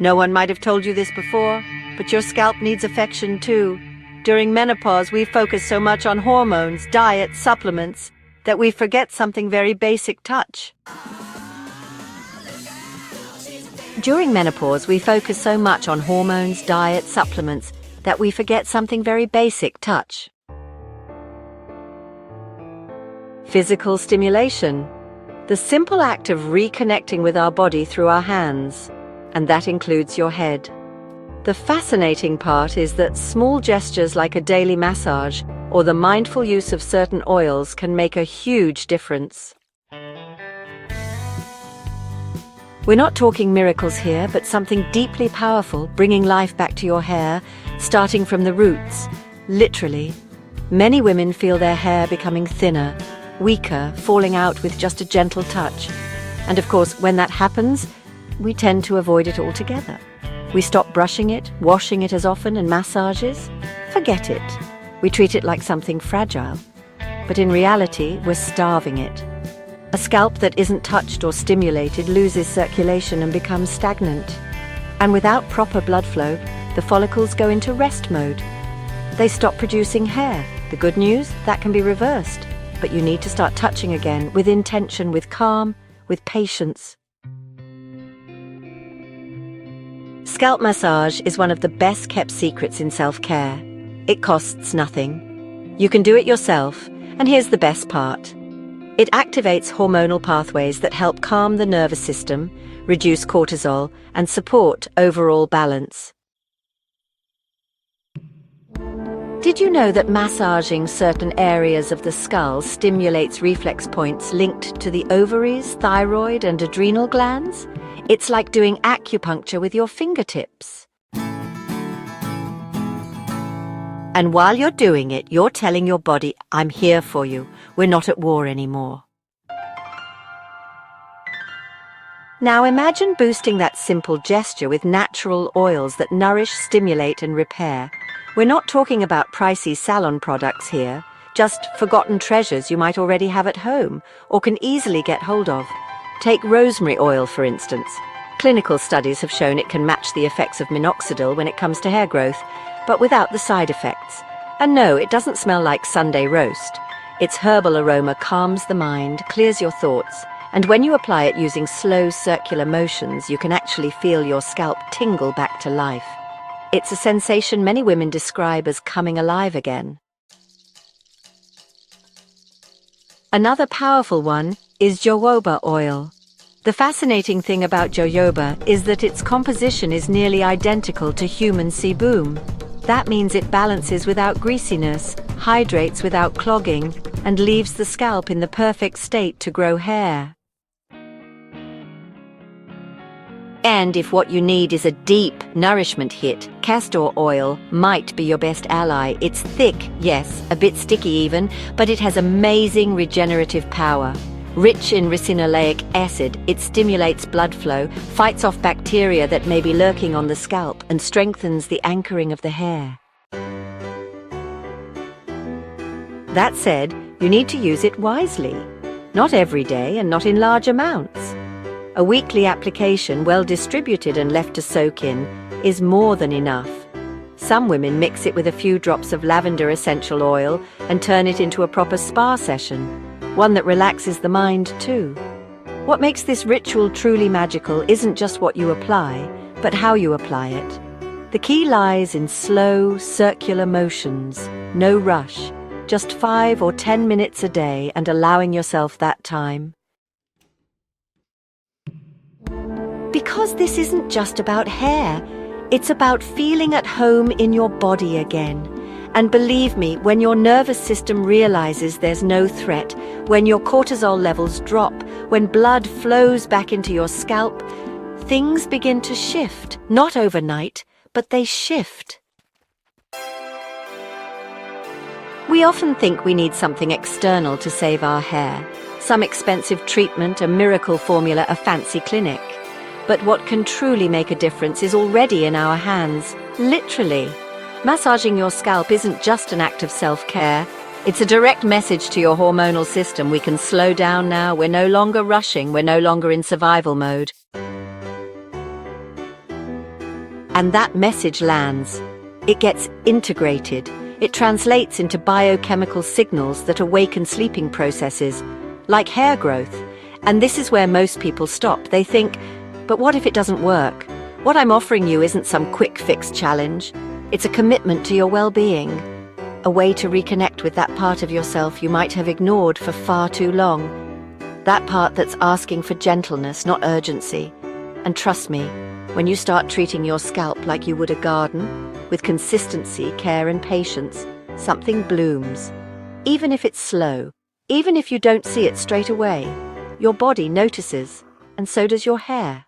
No one might have told you this before, but your scalp needs affection too. During menopause, we focus so much on hormones, diet, supplements, that we forget something very basic: touch. During menopause, we focus so much on hormones, diet, supplements, that we forget something very basic: touch. Physical stimulation. The simple act of reconnecting with our body through our hands, and that includes your head. The fascinating part is that small gestures like a daily massage or the mindful use of certain oils can make a huge difference. We're not talking miracles here, but something deeply powerful, bringing life back to your hair, starting from the roots. Literally. Many women feel their hair becoming thinner, weaker, falling out with just a gentle touch. And of course, when that happens, we tend to avoid it altogether. We stop brushing it, washing it as often, and massages. Forget it. We treat it like something fragile. But in reality, we're starving it. A scalp that isn't touched or stimulated loses circulation and becomes stagnant. And without proper blood flow, the follicles go into rest mode. They stop producing hair. The good news, that can be reversed. But you need to start touching again, with intention, with calm, with patience. Scalp massage is one of the best-kept secrets in self-care. It costs nothing. You can do it yourself, and here's the best part. It activates hormonal pathways that help calm the nervous system, reduce cortisol, and support overall balance. Did you know that massaging certain areas of the skull stimulates reflex points linked to the ovaries, thyroid, and adrenal glands? It's like doing acupuncture with your fingertips. And while you're doing it, you're telling your body, I'm here for you. We're not at war anymore. Now imagine boosting that simple gesture with natural oils that nourish, stimulate, and repair. We're not talking about pricey salon products here, just forgotten treasures you might already have at home or can easily get hold of. Take rosemary oil, for instance. Clinical studies have shown it can match the effects of minoxidil when it comes to hair growth, but without the side effects. And no, it doesn't smell like Sunday roast. Its herbal aroma calms the mind, clears your thoughts, and when you apply it using slow circular motions, you can actually feel your scalp tingle back to life. It's a sensation many women describe as coming alive again. Another powerful one is jojoba oil. The fascinating thing about jojoba is that its composition is nearly identical to human sebum. That means it balances without greasiness, hydrates without clogging, and leaves the scalp in the perfect state to grow hair. And if what you need is a deep nourishment hit, castor oil might be your best ally. It's thick, yes, a bit sticky even, but it has amazing regenerative power. Rich in ricinoleic acid, it stimulates blood flow, fights off bacteria that may be lurking on the scalp, and strengthens the anchoring of the hair. That said, you need to use it wisely. Not every day and not in large amounts. A weekly application, well distributed and left to soak in, is more than enough. Some women mix it with a few drops of lavender essential oil and turn it into a proper spa session, one that relaxes the mind too. What makes this ritual truly magical isn't just what you apply, but how you apply it. The key lies in slow, circular motions, no rush, just 5 or 10 minutes a day and allowing yourself that time. Because this isn't just about hair, it's about feeling at home in your body again. And believe me, when your nervous system realizes there's no threat, when your cortisol levels drop, when blood flows back into your scalp, things begin to shift. Not overnight, but they shift. We often think we need something external to save our hair. Some expensive treatment, a miracle formula, a fancy clinic. But what can truly make a difference is already in our hands, literally. Massaging your scalp isn't just an act of self-care. It's a direct message to your hormonal system. We can slow down now. We're no longer rushing. We're no longer in survival mode. And that message lands. It gets integrated. It translates into biochemical signals that awaken sleeping processes, like hair growth. And this is where most people stop. They think, but what if it doesn't work? What I'm offering you isn't some quick fix challenge. It's a commitment to your well-being, a way to reconnect with that part of yourself you might have ignored for far too long. That part that's asking for gentleness, not urgency. And trust me, when you start treating your scalp like you would a garden, with consistency, care and patience, something blooms. Even if it's slow, even if you don't see it straight away, your body notices, and so does your hair.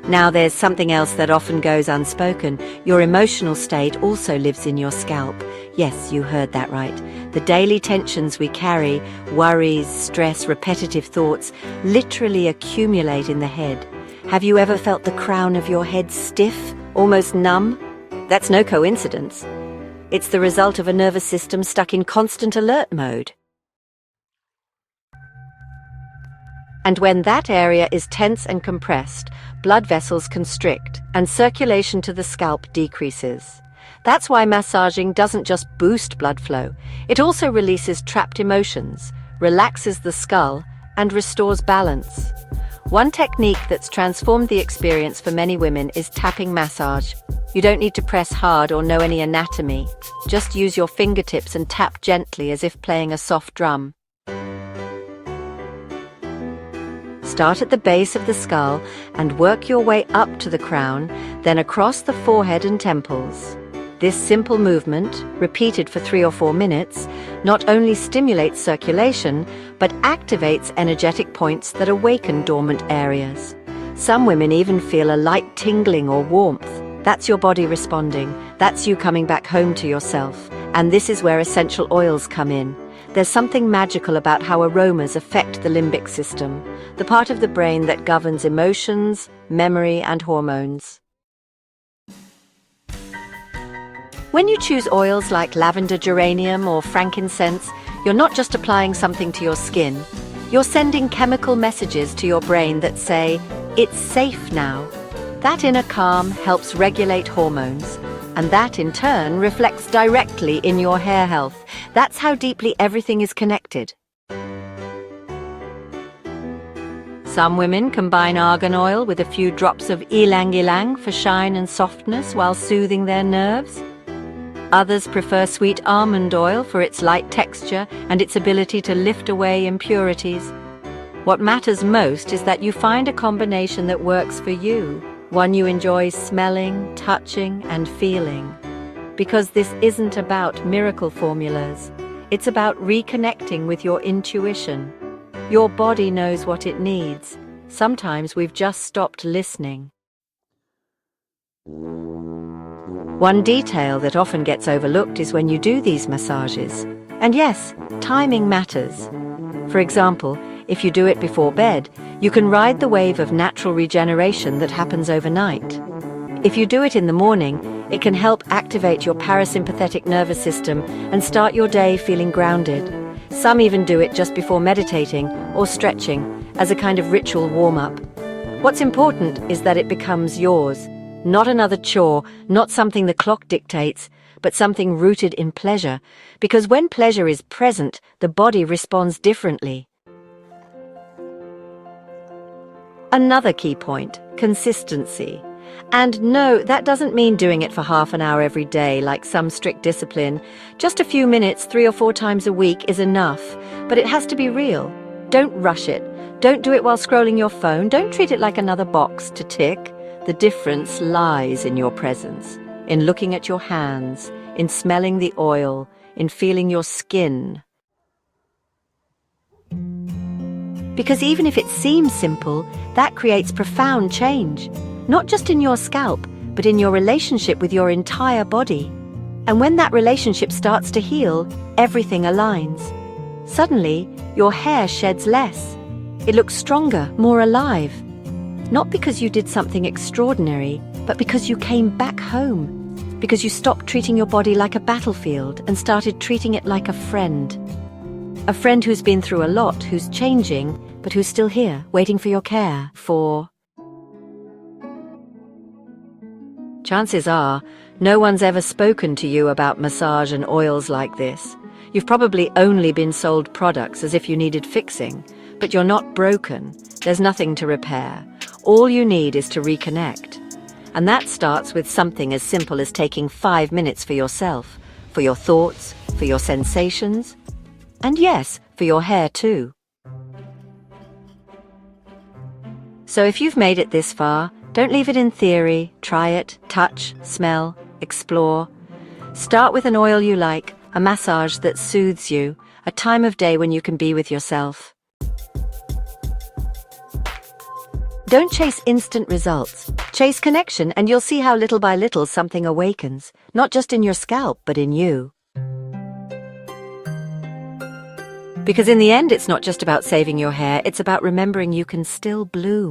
Now there's something else that often goes unspoken. Your emotional state also lives in your scalp. Yes, you heard that right. The daily tensions we carry, worries, stress, repetitive thoughts, literally accumulate in the head. Have you ever felt the crown of your head stiff, almost numb? That's no coincidence. It's the result of a nervous system stuck in constant alert mode. And when that area is tense and compressed, blood vessels constrict and circulation to the scalp decreases. That's why massaging doesn't just boost blood flow, it also releases trapped emotions, relaxes the skull, and restores balance. One technique that's transformed the experience for many women is tapping massage. You don't need to press hard or know any anatomy. Just use your fingertips and tap gently as if playing a soft drum. Start at the base of the skull and work your way up to the crown, then across the forehead and temples. This simple movement, repeated for 3 or 4 minutes, not only stimulates circulation, but activates energetic points that awaken dormant areas. Some women even feel a light tingling or warmth. That's your body responding. That's you coming back home to yourself. And this is where essential oils come in. There's something magical about how aromas affect the limbic system, the part of the brain that governs emotions, memory, and hormones. When you choose oils like lavender geranium or frankincense, you're not just applying something to your skin. You're sending chemical messages to your brain that say, it's safe now. That inner calm helps regulate hormones, and that in turn reflects directly in your hair health. That's how deeply everything is connected. Some women combine argan oil with a few drops of ylang-ylang for shine and softness while soothing their nerves. Others prefer sweet almond oil for its light texture and its ability to lift away impurities. What matters most is that you find a combination that works for you, one you enjoy smelling, touching, and feeling. Because this isn't about miracle formulas. It's about reconnecting with your intuition. Your body knows what it needs. Sometimes we've just stopped listening. One detail that often gets overlooked is when you do these massages. And yes, timing matters. For example, if you do it before bed, you can ride the wave of natural regeneration that happens overnight. If you do it in the morning, it can help activate your parasympathetic nervous system and start your day feeling grounded. Some even do it just before meditating or stretching as a kind of ritual warm-up. What's important is that it becomes yours. Not another chore, not something the clock dictates, but something rooted in pleasure. Because when pleasure is present, the body responds differently. Another key point, consistency. And no, that doesn't mean doing it for half an hour every day like some strict discipline. Just a few minutes, 3 or 4 times a week is enough, but it has to be real. Don't rush it. Don't do it while scrolling your phone. Don't treat it like another box to tick. The difference lies in your presence, in looking at your hands, in smelling the oil, in feeling your skin. Because even if it seems simple, that creates profound change, not just in your scalp, but in your relationship with your entire body. And when that relationship starts to heal, everything aligns. Suddenly, your hair sheds less. It looks stronger, more alive. Not because you did something extraordinary, but because you came back home. Because you stopped treating your body like a battlefield and started treating it like a friend. A friend who's been through a lot, who's changing, but who's still here, waiting for your care, for Chances are, no one's ever spoken to you about massage and oils like this. You've probably only been sold products as if you needed fixing, but you're not broken. There's nothing to repair. All you need is to reconnect. And that starts with something as simple as taking 5 minutes for yourself, for your thoughts, for your sensations, and yes, for your hair too. So if you've made it this far, don't leave it in theory. Try it, touch, smell, explore. Start with an oil you like, a massage that soothes you, a time of day when you can be with yourself. Don't chase instant results. Chase connection, and you'll see how little by little something awakens, not just in your scalp, but in you. Because in the end, it's not just about saving your hair, it's about remembering you can still bloom.